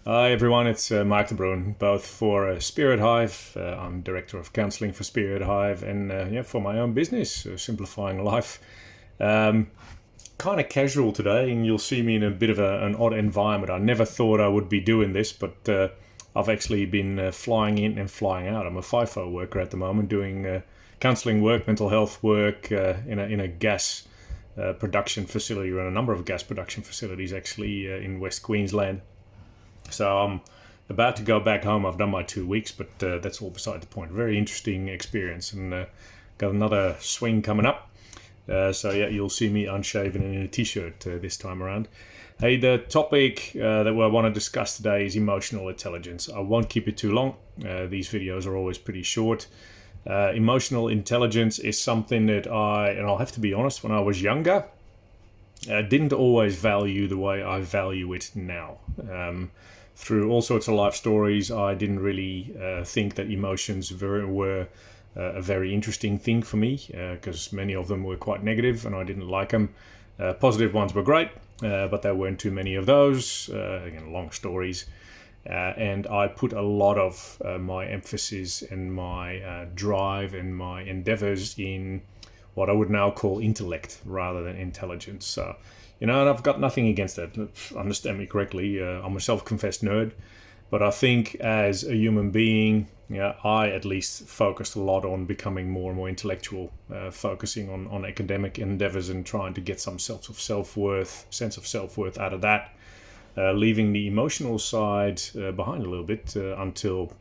Hi everyone, it's Marc the Bruin, both for Spirit Hive. I'm Director of Counseling for Spirit Hive and for my own business, Simplifying Life. Um, kind of casual today, and you'll see me in a bit of an odd environment. I never thought I would be doing this, but I've actually been flying in and flying out. I'm a FIFO worker at the moment, doing counseling work, mental health work in a gas production facility, or in a number of gas production facilities actually in West Queensland. So I'm about to go back home. I've done my 2 weeks, but that's all beside the point. Very interesting experience, and got another swing coming up. You'll see me unshaven and in a t-shirt this time around. Hey, the topic that I want to discuss today is emotional intelligence. I won't keep it too long. These videos are always pretty short. Emotional intelligence is something that and I'll have to be honest, when I was younger, I didn't always value the way I value it now. Through all sorts of life stories, I didn't really think that emotions were a very interesting thing for me, because many of them were quite negative and I didn't like them. Positive ones were great, but there weren't too many of those. Again, long stories. And I put a lot of my emphasis and my drive and my endeavors in what I would now call intellect rather than intelligence. So, and I've got nothing against that. Understand me correctly. I'm a self-confessed nerd, but I think as a human being, I at least focused a lot on becoming more and more intellectual, focusing on academic endeavors and trying to get some sense of self-worth out of that, leaving the emotional side behind a little bit until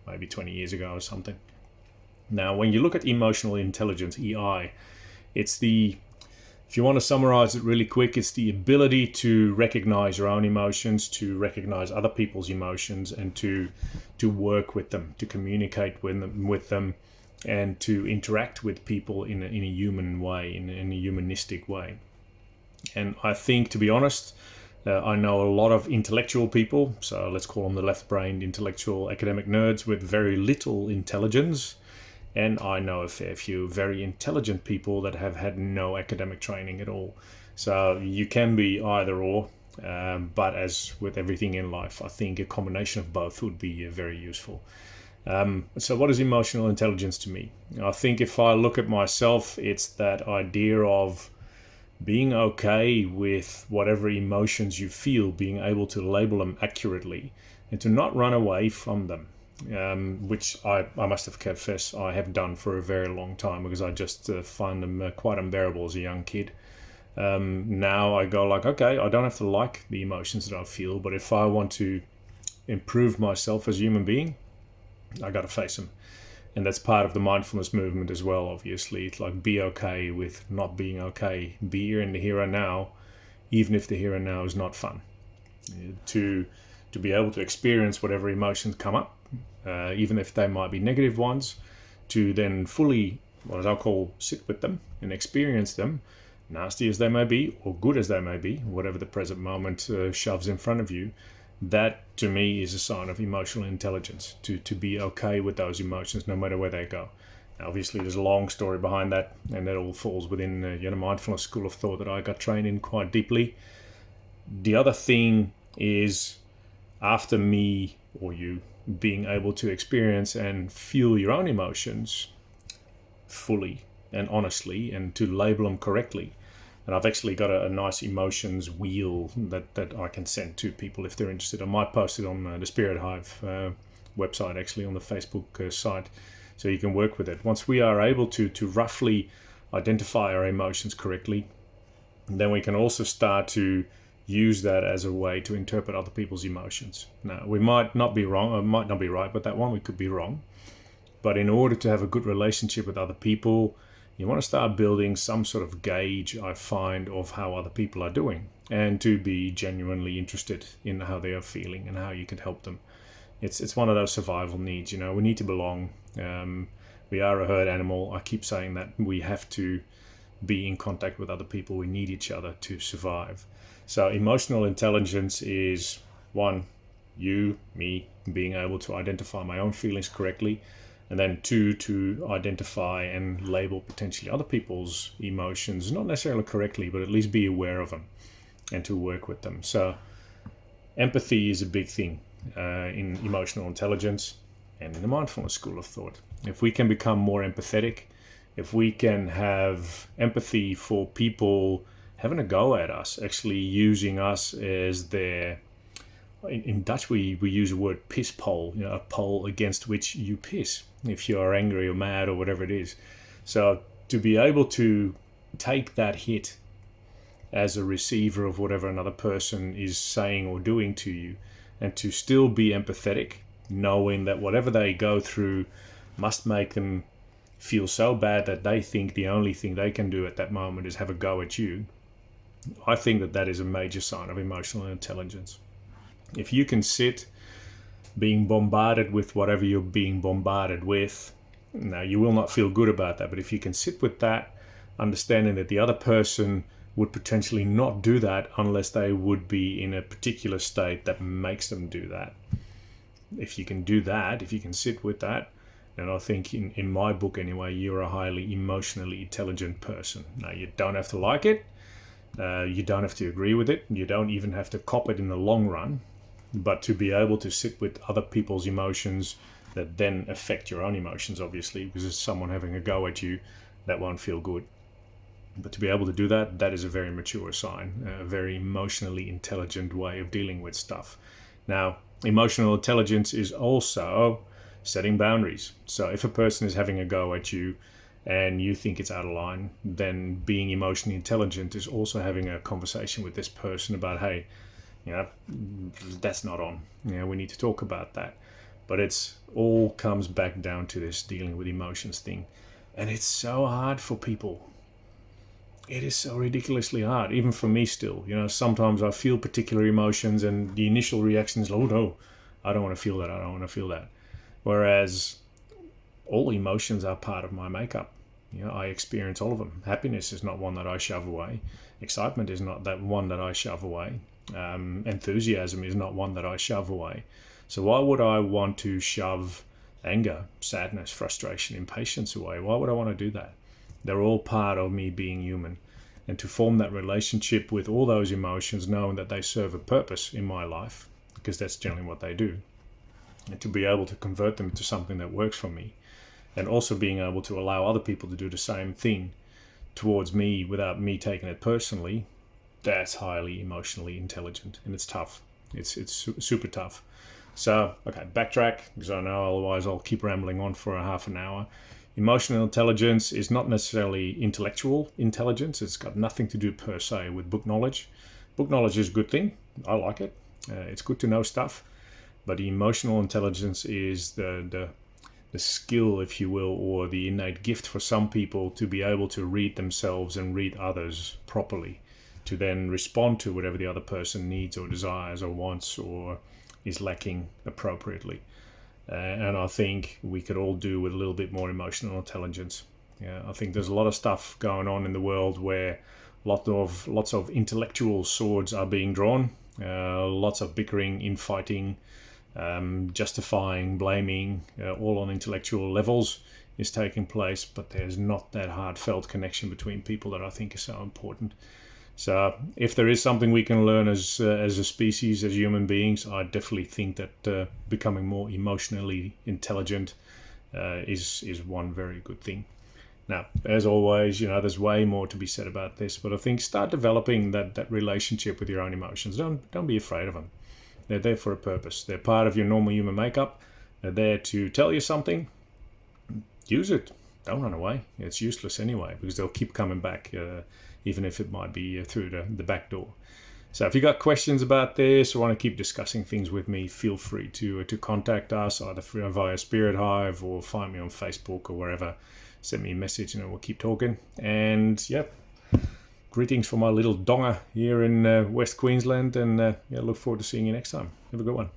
maybe 20 years ago or something. Now, when you look at emotional intelligence, EI, if you want to summarize it really quick, it's the ability to recognize your own emotions, to recognize other people's emotions, and to work with them, to communicate with them, and to interact with people in a human way, in a humanistic way. And I think, to be honest, I know a lot of intellectual people, so let's call them the left-brained intellectual academic nerds with very little intelligence. And I know a fair few very intelligent people that have had no academic training at all. So you can be either or, but as with everything in life, I think a combination of both would be very useful. So what is emotional intelligence to me? I think if I look at myself, it's that idea of being okay with whatever emotions you feel, being able to label them accurately and to not run away from them. Which I must have confessed I have done for a very long time, because I just find them quite unbearable as a young kid. Now I go like, okay, I don't have to like the emotions that I feel, but if I want to improve myself as a human being, I got to face them. And that's part of the mindfulness movement as well, obviously. It's like, be okay with not being okay. Be here in the here and now, even if the here and now is not fun. To be able to experience whatever emotions come up, even if they might be negative ones, to then fully, what I'll call, sit with them and experience them, nasty as they may be or good as they may be, whatever the present moment shoves in front of you. That to me is a sign of emotional intelligence, to be okay with those emotions no matter where they go. Now, obviously there's a long story behind that, and that all falls within the mindfulness school of thought that I got trained in quite deeply. The other thing is, after me or you being able to experience and feel your own emotions fully and honestly, and to label them correctly. And I've actually got a nice emotions wheel that I can send to people if they're interested. I might post it on the Spirit Hive website, actually, on the Facebook site, so you can work with it. Once we are able to roughly identify our emotions correctly, then we can also start to use that as a way to interpret other people's emotions. Now, we might not be wrong, or might not be right, but that one we could be wrong. But in order to have a good relationship with other people, you want to start building some sort of gauge, I find, of how other people are doing, and to be genuinely interested in how they are feeling and how you can help them. It's one of those survival needs. We need to belong. We are a herd animal. I keep saying that. We have to be in contact with other people. We need each other to survive. So emotional intelligence is, one, me, being able to identify my own feelings correctly, and then two, to identify and label potentially other people's emotions, not necessarily correctly, but at least be aware of them and to work with them. So empathy is a big thing. in emotional intelligence and in the mindfulness school of thought. If we can become more empathetic, if we can have empathy for people having a go at us, actually using us as their, in Dutch we use the word piss pole, a pole against which you piss if you are angry or mad or whatever it is. So to be able to take that hit as a receiver of whatever another person is saying or doing to you, and to still be empathetic, knowing that whatever they go through must make them feel so bad that they think the only thing they can do at that moment is have a go at you. I think that that is a major sign of emotional intelligence. If you can sit being bombarded with whatever you're being bombarded with, now you will not feel good about that, but if you can sit with that, understanding that the other person would potentially not do that unless they would be in a particular state that makes them do that. If you can do that, if you can sit with that, then I think in my book anyway, you're a highly emotionally intelligent person. Now, you don't have to like it. You don't have to agree with it. You don't even have to cop it in the long run. But to be able to sit with other people's emotions that then affect your own emotions, obviously, because it's someone having a go at you, that won't feel good. But to be able to do that, that is a very mature sign, a very emotionally intelligent way of dealing with stuff. Now, emotional intelligence is also setting boundaries. So if a person is having a go at you and you think it's out of line, then being emotionally intelligent is also having a conversation with this person about, hey, that's not on. We need to talk about that. But it's all comes back down to this dealing with emotions thing. And it's so hard for people. It is so ridiculously hard, even for me still. Sometimes I feel particular emotions and the initial reaction is, oh no, I don't want to feel that. I don't want to feel that. Whereas all emotions are part of my makeup. I experience all of them. Happiness is not one that I shove away. Excitement is not that one that I shove away. Enthusiasm is not one that I shove away. So why would I want to shove anger, sadness, frustration, impatience away? Why would I want to do that? They're all part of me being human. And to form that relationship with all those emotions, knowing that they serve a purpose in my life, because that's generally what they do, and to be able to convert them to something that works for me, and also being able to allow other people to do the same thing towards me without me taking it personally, that's highly emotionally intelligent. And it's tough. It's super tough. So, okay, backtrack, because I know otherwise I'll keep rambling on for a half an hour. Emotional intelligence is not necessarily intellectual intelligence. It's got nothing to do per se with book knowledge. Book knowledge is a good thing. I like it. It's good to know stuff. But the emotional intelligence is the skill, if you will, or the innate gift for some people to be able to read themselves and read others properly, to then respond to whatever the other person needs or desires or wants or is lacking appropriately. And I think we could all do with a little bit more emotional intelligence. I think there's a lot of stuff going on in the world where lots of intellectual swords are being drawn, lots of bickering, infighting, justifying, blaming, all on intellectual levels is taking place, but there's not that heartfelt connection between people that I think is so important. So if there is something we can learn as a species, as human beings, I definitely think that becoming more emotionally intelligent is one very good thing. Now, as always, there's way more to be said about this, but I think start developing that relationship with your own emotions. Don't be afraid of them. They're there for a purpose. They're part of your normal human makeup. They're there to tell you something. Use it. Don't run away. It's useless anyway, because they'll keep coming back, even if it might be through the back door. So if you got questions about this or want to keep discussing things with me, feel free to contact us either via Spirit Hive or find me on Facebook or wherever. Send me a message and we'll keep talking. And greetings from my little donga here in West Queensland, and look forward to seeing you next time. Have a good one.